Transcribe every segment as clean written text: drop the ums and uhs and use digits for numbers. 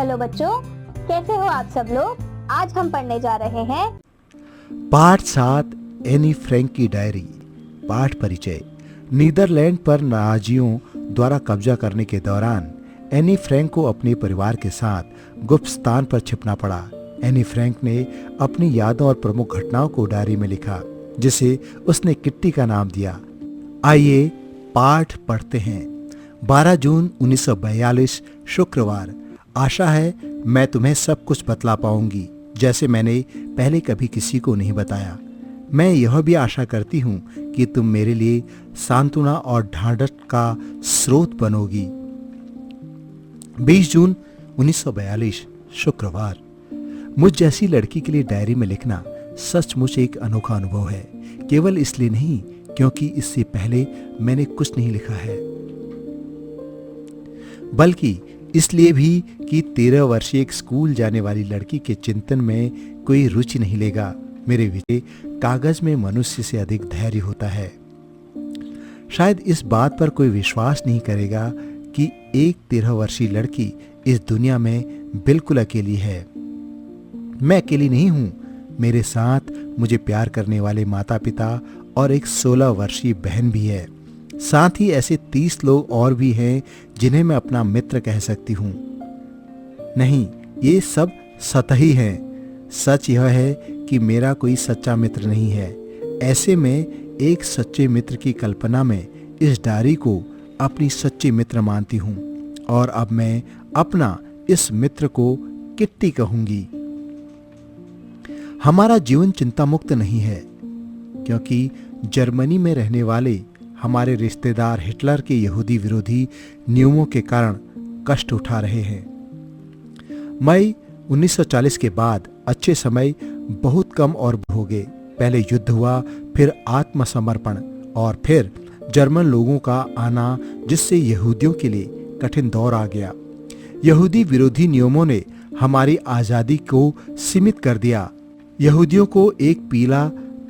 Hello बच्चों, कैसे हो आप सब लोग। आज हम पढ़ने जा रहे हैं पाठ 7 एनी फ्रैंक की डायरी। पाठ परिचय। नीदरलैंड पर नाजियों द्वारा कब्जा करने के दौरान एनी फ्रैंक को अपने परिवार के साथ गुप्त स्थान पर छिपना पड़ा। एनी फ्रैंक ने अपनी यादों और प्रमुख घटनाओं को डायरी में लिखा, जिसे उसने किट्टी का नाम दिया। आइए पाठ पढ़ते हैं। 12 जून 1942 शुक्रवार। आशा है मैं तुम्हें सब कुछ बतला पाऊंगी, जैसे मैंने पहले कभी किसी को नहीं बताया। मैं यह भी आशा करती हूँ कि तुम मेरे लिए सांत्वना और ढांढस का स्रोत बनोगी। 20 जून 1942 शुक्रवार। मुझ जैसी लड़की के लिए डायरी में लिखना सचमुच एक अनोखा अनुभव है। केवल इसलिए नहीं क्योंकि इससे पहले मैंने कुछ नहीं लिखा है, बल्कि इसलिए भी कि 13 वर्षीय एक स्कूल जाने वाली लड़की के चिंतन में कोई रुचि नहीं लेगा। मेरे विजय कागज में मनुष्य से अधिक धैर्य होता है। शायद इस बात पर कोई विश्वास नहीं करेगा कि एक 13 वर्षीय लड़की इस दुनिया में बिल्कुल अकेली है। मैं अकेली नहीं हूं, मेरे साथ मुझे प्यार करने वाले माता पिता और एक 16 वर्षीय बहन भी है। साथ ही ऐसे 30 लोग और भी हैं जिन्हें मैं अपना मित्र कह सकती हूं। नहीं, ये सब सतही हैं। सच यह है कि मेरा कोई सच्चा मित्र नहीं है। ऐसे में एक सच्चे मित्र की कल्पना में इस डायरी को अपनी सच्ची मित्र मानती हूं, और अब मैं अपना इस मित्र को किट्टी कहूंगी। हमारा जीवन चिंता मुक्त नहीं है, क्योंकि जर्मनी में रहने वाले हमारे रिश्तेदार हिटलर के यहूदी विरोधी नियमों के कारण कष्ट उठा रहे हैं। मई 1940 के बाद अच्छे समय बहुत कम और हो गए। पहले युद्ध हुआ, फिर आत्मसमर्पण, और फिर जर्मन लोगों का आना, जिससे यहूदियों के लिए कठिन दौर आ गया। यहूदी विरोधी नियमों ने हमारी आज़ादी को सीमित कर दिया। यहूदियों को एक पीला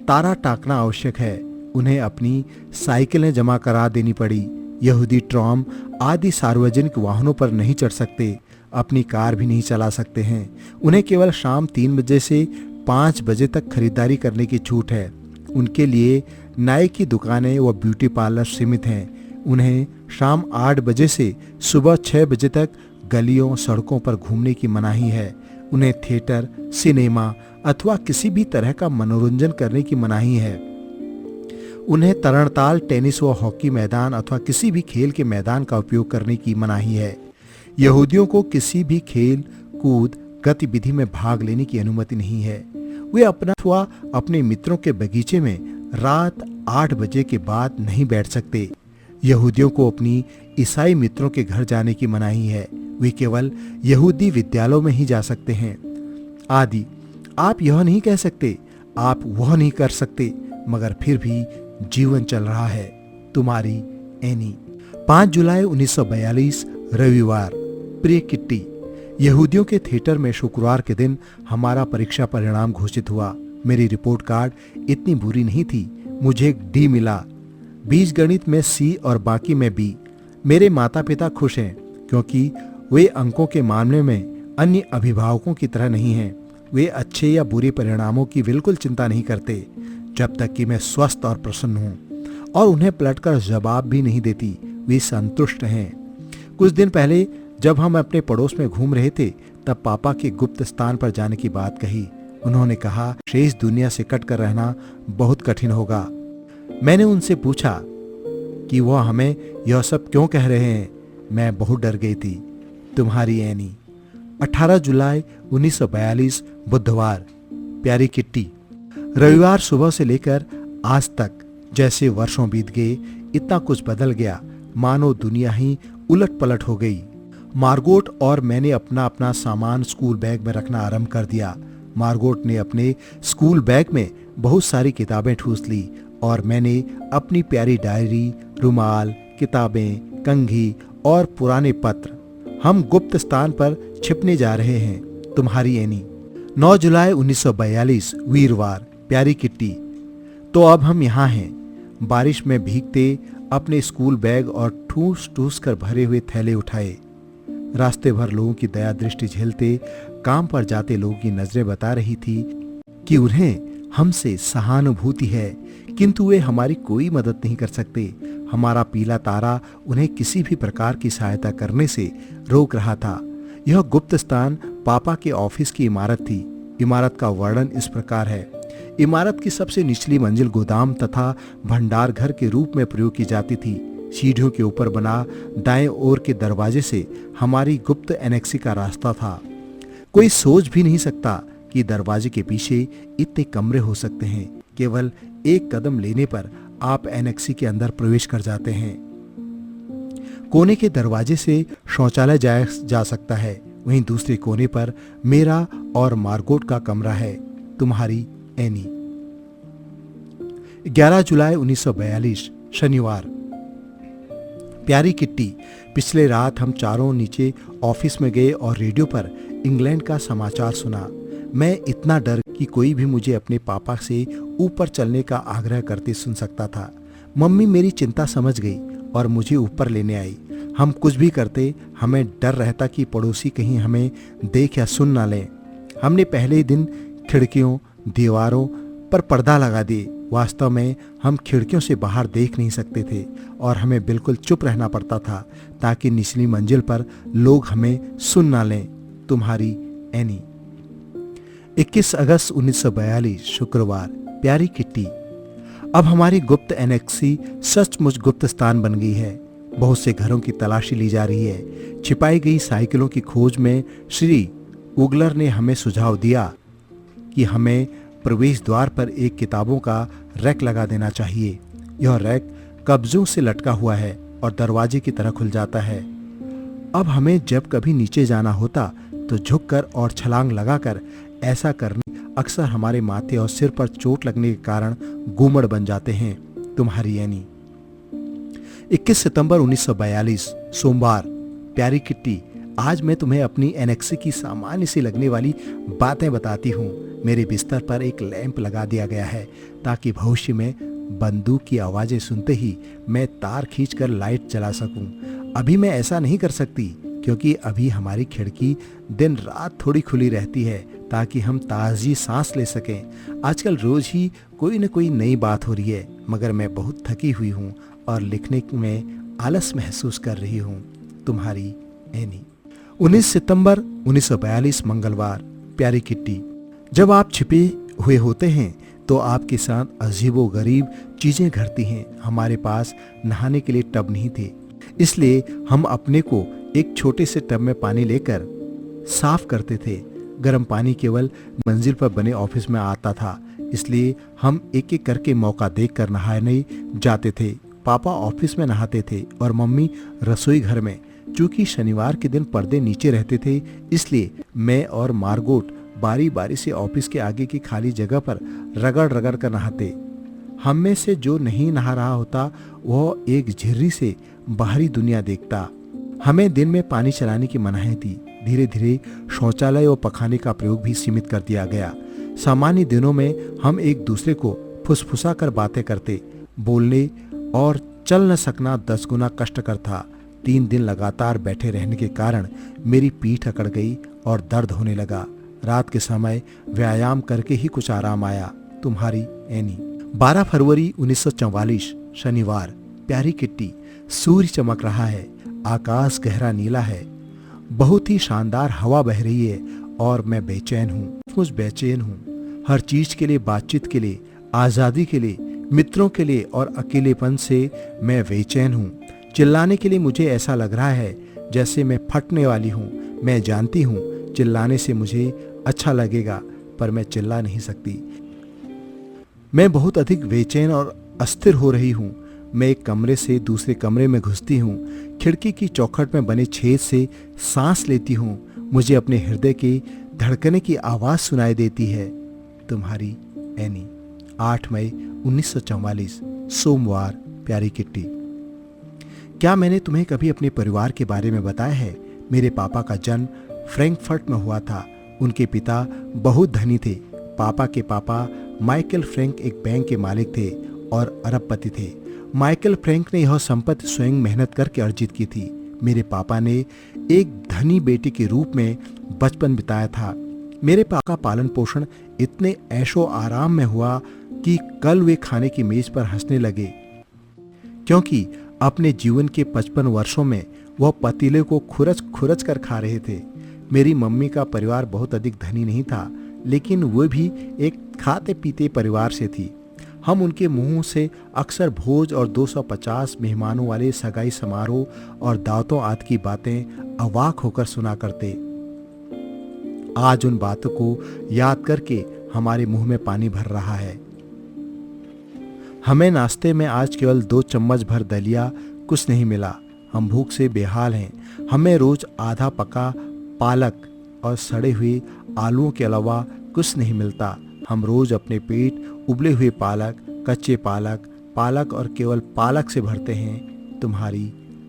तारा टाँकना आवश्यक है। उन्हें अपनी साइकिलें जमा करा देनी पड़ी। यहूदी ट्राम आदि सार्वजनिक वाहनों पर नहीं चढ़ सकते, अपनी कार भी नहीं चला सकते हैं। उन्हें केवल शाम 3 बजे से 5 बजे तक खरीदारी करने की छूट है। उनके लिए नाई की दुकानें व ब्यूटी पार्लर सीमित हैं। उन्हें शाम 8 बजे से सुबह 6 बजे तक गलियों सड़कों पर घूमने की मनाही है। उन्हें थिएटर, सिनेमा अथवा किसी भी तरह का मनोरंजन करने की मनाही है। उन्हें तरणताल, टेनिस व हॉकी मैदान अथवा किसी भी खेल के मैदान का उपयोग करने की मनाही है। यहूदियों को किसी भी खेल कूद गतिविधि में भाग लेने की अनुमति नहीं है। वे अपना अथवा अपने मित्रों के बगीचे में रात 8 बजे के बाद नहीं बैठ सकते। यहूदियों को अपनी ईसाई मित्रों के घर जाने की मनाही है। वे केवल यहूदी विद्यालयों में ही जा सकते हैं आदि। आप यह नहीं कह सकते, आप वह नहीं कर सकते, मगर फिर भी जीवन चल रहा है। तुम्हारी एनी। 5 जुलाई 1942 रविवार। प्रिय किट्टी, यहूदियों के थिएटर में शुक्रवार के दिन हमारा परीक्षा परिणाम घोषित हुआ। मेरी रिपोर्ट कार्ड इतनी बुरी नहीं थी। मुझे एक डी मिला। बीजगणित में सी और बाकी में बी। मेरे माता पिता खुश हैं, क्योंकि वे अंकों के मामले में अन्य अभिभावकों की तरह नहीं हैं। वे अच्छे या बुरे परिणामों की बिल्कुल चिंता नहीं करते, जब तक कि मैं स्वस्थ और प्रसन्न हूं, और उन्हें पलटकर जवाब भी नहीं देती। वे संतुष्ट हैं। कुछ दिन पहले जब हम अपने पड़ोस में घूम रहे थे, तब पापा के गुप्त स्थान पर जाने की बात कही। उन्होंने कहा, शेष दुनिया से कट कर रहना बहुत कठिन होगा। मैंने उनसे पूछा कि वह हमें यह सब क्यों कह रहे हैं। मैं बहुत डर गई थी। तुम्हारी एनी। 18 जुलाई 1942 बुधवार। प्यारी किट्टी, रविवार सुबह से लेकर आज तक जैसे वर्षों बीत गए, इतना कुछ बदल गया, मानो दुनिया ही उलट पलट हो गई। मार्गोट और मैंने अपना अपना सामान स्कूल बैग में रखना आरंभ कर दिया। मार्गोट ने अपने स्कूल बैग में बहुत सारी किताबें ठूस ली, और मैंने अपनी प्यारी डायरी, रुमाल, किताबें, कंघी और पुराने पत्र। हम गुप्त स्थान पर छिपने जा रहे हैं। तुम्हारी एनी। 9 जुलाई 1942 वीरवार। प्यारी किट्टी, तो अब हम यहाँ हैं, बारिश में भीगते अपने स्कूल बैग और ठूस ठूस कर भरे हुए थैले उठाए। रास्ते भर लोगों की दया दृष्टि झेलते काम पर जाते लोगों की नजरें बता रही थी कि उन्हें हमसे सहानुभूति है, किंतु वे हमारी कोई मदद नहीं कर सकते। हमारा पीला तारा उन्हें किसी भी प्रकार की सहायता करने से रोक रहा था। यह गुप्त स्थान पापा के ऑफिस की इमारत थी। इमारत का वर्णन इस प्रकार है। इमारत की सबसे निचली मंजिल गोदाम तथा भंडार घर के रूप में प्रयोग की जाती थी। सीढ़ियों के ऊपर बना दाएं ओर के दरवाजे से हमारी गुप्त एनेक्सी का रास्ता था। कोई सोच भी नहीं सकता कि दरवाजे के पीछे इतने कमरे हो सकते हैं। केवल एक कदम लेने पर आप एनेक्सी के अंदर प्रवेश कर जाते हैं। कोने के दरवाजे से शौचालय जाया जा सकता है। वहीं दूसरे कोने पर मेरा और मार्गोट का कमरा है। तुम्हारी एनी। 11 जुलाई 1942 शनिवार। प्यारी किट्टी, पिछले रात हम चारों नीचे ऑफिस में गए और रेडियो पर इंग्लैंड का समाचार सुना। मैं इतना डर कि कोई भी मुझे अपने पापा से ऊपर चलने का आग्रह करते सुन सकता था। मम्मी मेरी चिंता समझ गई और मुझे ऊपर लेने आई। हम कुछ भी करते, हमें डर रहता कि पड़ोसी कहीं हमें देख या सुन ना लें। हमने पहले ही दिन खिड़कियों, दीवारों पर पर्दा लगा दिए। वास्तव में हम खिड़कियों से बाहर देख नहीं सकते थे और हमें बिल्कुल चुप रहना पड़ता था ताकि निचली मंजिल पर लोग हमें सुन ना लें। तुम्हारी एनी। 21 अगस्त 1942 शुक्रवार। प्यारी किट्टी, अब हमारी गुप्त एनेक्सी सचमुच गुप्त स्थान बन गई है। बहुत से घरों की तलाशी ली जा रही है। छिपाई गई साइकिलों की खोज में श्री उगलर ने हमें सुझाव दिया कि हमें प्रवेश द्वार पर एक किताबों का रैक लगा देना चाहिए। यह रैक कब्जों से लटका हुआ है और दरवाजे की तरह खुल जाता है। अब हमें जब कभी नीचे जाना होता तो झुककर और छलांग लगाकर ऐसा करने अक्सर हमारे माथे और सिर पर चोट लगने के कारण गुमड़ बन जाते हैं। तुम्हारी एनी। 21 सितंबर 1942 सोमवार। प्यारी किट्टी, आज मैं तुम्हें अपनी एनेक्सी की सामान्य सी लगने वाली बातें बताती हूँ। मेरे बिस्तर पर एक लैंप लगा दिया गया है ताकि भविष्य में बंदूक की आवाजें सुनते ही मैं तार खींचकर लाइट जला सकूं। अभी मैं ऐसा नहीं कर सकती क्योंकि अभी हमारी खिड़की दिन रात थोड़ी खुली रहती है ताकि हम ताजी सांस ले सकें। आजकल रोज ही कोई न कोई नई बात हो रही है, मगर मैं बहुत थकी हुई हूँ और लिखने में आलस महसूस कर रही हूँ। तुम्हारी एनी। 19 सितंबर 1942 मंगलवार। प्यारी किट्टी, जब आप छिपे हुए होते हैं तो आपके साथ अजीबो गरीब चीजें घटती हैं। हमारे पास नहाने के लिए टब नहीं थे, इसलिए हम अपने को एक छोटे से टब में पानी लेकर साफ करते थे। गर्म पानी केवल मंजिल पर बने ऑफिस में आता था, इसलिए हम एक एक करके मौका देखकर नहाने जाते थे। पापा ऑफिस में नहाते थे और मम्मी रसोई घर में। चूंकि शनिवार के दिन पर्दे नीचे रहते थे, इसलिए मैं और मार्गोट बारी बारी से ऑफिस के आगे की खाली जगह पर रगड़ रगड़ कर नहाते। हम में से जो नहीं नहा रहा होता वह एक झिर्री से बाहरी दुनिया देखता। हमें दिन में पानी चलाने की मनाही थी। धीरे धीरे शौचालय और पखाने का प्रयोग भी सीमित कर दिया गया। सामान्य दिनों में हम एक दूसरे को फुसफुसा कर बातें करते। बोलने और चल न सकना 10 गुना कष्टकर था। 3 दिन लगातार बैठे रहने के कारण मेरी पीठ अकड़ गई और दर्द होने लगा। रात के समय व्यायाम करके ही कुछ आराम आया। तुम्हारी एनी। 12 फरवरी 1944 शनिवार। प्यारी किट्टी, सूर्य चमक रहा है, आकाश गहरा नीला है, बहुत ही शानदार हवा बह रही है और मैं बेचैन हूँ। मुझ बेचैन हूँ हर चीज के लिए, बातचीत के लिए, आजादी के लिए, मित्रों के लिए और अकेलेपन से मैं बेचैन हूँ। चिल्लाने के लिए मुझे ऐसा लग रहा है जैसे मैं फटने वाली हूँ। मैं जानती हूँ चिल्लाने से मुझे अच्छा लगेगा, पर मैं चिल्ला नहीं सकती। मैं बहुत अधिक बेचैन और अस्थिर हो रही हूँ। मैं एक कमरे से दूसरे कमरे में घुसती हूँ। खिड़की की चौखट में बने छेद से सांस लेती हूँ। मुझे अपने हृदय के धड़कने की आवाज सुनाई देती है। तुम्हारी एनी। 8 मई 1944 सोमवार। प्यारी किट्टी, क्या मैंने तुम्हें कभी अपने परिवार के बारे में बताया है? मेरे पापा का जन्म फ्रैंकफर्ट में हुआ था। उनके पिता बहुत धनी थे। पापा के पापा माइकल फ्रैंक एक बैंक के मालिक थे और अरबपति थे। माइकल फ्रैंक ने यह संपत्ति स्वयं मेहनत करके अर्जित की थी। मेरे पापा ने एक धनी बेटे के रूप में बचपन बिताया था। मेरे पापा का पालन पोषण इतने ऐशो आराम में हुआ कि कल वे खाने की मेज पर हंसने लगे, क्योंकि अपने जीवन के 55 वर्षों में वह पतीले को खुरच खुरच कर खा रहे थे। मेरी मम्मी का परिवार बहुत अधिक धनी नहीं था, लेकिन वो भी एक खाते पीते परिवार से थी। हम उनके मुंह से अक्सर भोज और 250 मेहमानों वाले सगाई समारोह और दावतों आदि की बातें अवाक होकर सुना करते। आज उन बातों को याद करके हमारे मुंह में पानी भर रहा है। हमें नाश्ते में आज केवल 2 चम्मच भर दलिया, कुछ नहीं मिला। हम भूख से बेहाल हैं। हमें रोज आधा पका पालक और सड़े हुए आलूओं के अलावा कुछ नहीं मिलता। हम रोज अपने पेट उबले हुए पालक, कच्चे पालक, पालक और केवल पालक से भरते हैं। तुम्हारी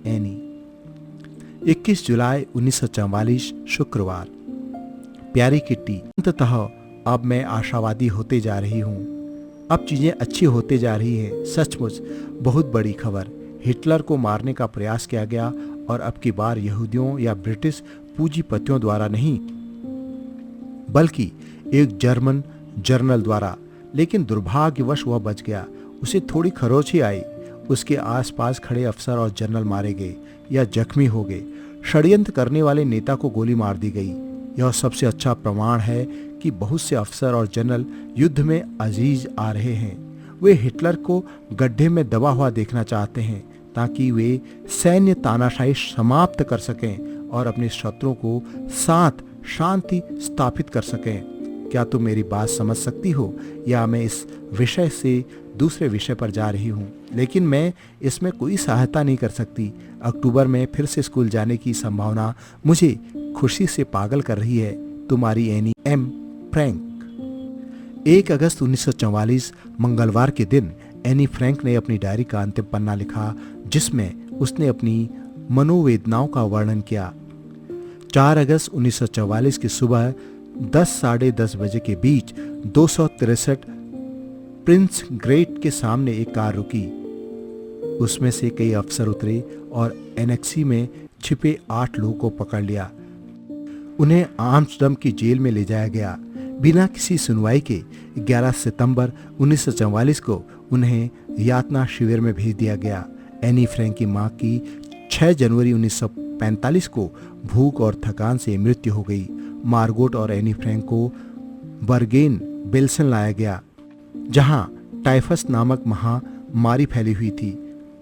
एनी। 21 जुलाई 1944 शुक्रवार। प्यारी किट्टी, अंततः अब मैं आशावादी होते जा रही हूँ। अब चीजें अच्छी होते जा रही हैं। सचमुच बहुत बड़ी खबर। हिटलर को मारने का प्रयास किया गया, और अब की बार यहूदियों या ब्रिटिश पूंजीपतियों द्वारा नहीं, बल्कि एक जर्मन जर्नल द्वारा। लेकिन दुर्भाग्यवश वह बच गया। उसे थोड़ी खरोच ही आई। उसके आसपास खड़े अफसर और जनरल मारे गए या जख्मी हो गए। षड्यंत्र करने वाले नेता को गोली मार दी गई। यह सबसे अच्छा प्रमाण है कि बहुत से अफसर और जनरल युद्ध में अजीज आ रहे हैं। वे हिटलर को गड्ढे में दबा हुआ देखना चाहते हैं, ताकि वे सैन्य तानाशाही समाप्त कर सकें और अपने शत्रुओं को साथ शांति स्थापित कर सकें। क्या तुम मेरी बात समझ सकती हो, या मैं इस विषय से दूसरे विषय पर जा रही हूँ? लेकिन मैं इसमें कोई सहायता नहीं कर सकती। अक्टूबर में फिर से स्कूल जाने की संभावना मुझे खुशी से पागल कर रही है। तुम्हारी एनी एम फ्रैंक। 1 अगस्त 1944 मंगलवार के दिन एनी फ्रैंक ने अपनी डायरी का अंतिम पन्ना लिखा, जिसमें उसने अपनी मनोवेदनाओं का वर्णन किया। 4 अगस्त 1944 की सुबह 10 साढ़े 10 बजे के बीच 263 प्रिंस ग्रेट के सामने एक कार रुकी। उसमें से कई अफसर उतरे और एनेक्सी में छिपे 8 लोगों को पकड़ लिया। उन्हें आम्स्टर्डम की जेल में ले जाया गया। बिना किसी सुनवाई के 11 सितंबर 1944 को उन्हें यातना शिविर में भेज दिया गया। एनी फ्रैंक की मां की 6 जनवरी 1945 को भूख और थकान से मृत्यु हो गई। मार्गोट और एनी फ्रैंक को बर्गेन बेल्सन लाया गया, जहां टाइफस नामक महामारी फैली हुई थी,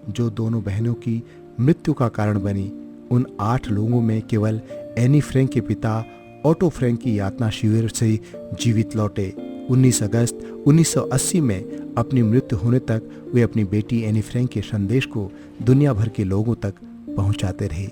जो दोनों बहनों की मृत्यु का कारण बनी। उन 8 लोगों में केवल एनी फ्रैंक के पिता ऑटो फ्रैंक की यातना शिविर से जीवित लौटे। 19 अगस्त 1980 में अपनी मृत्यु होने तक वे अपनी बेटी एनी फ्रैंक के संदेश को दुनिया भर के लोगों तक पहुंचाते रहे।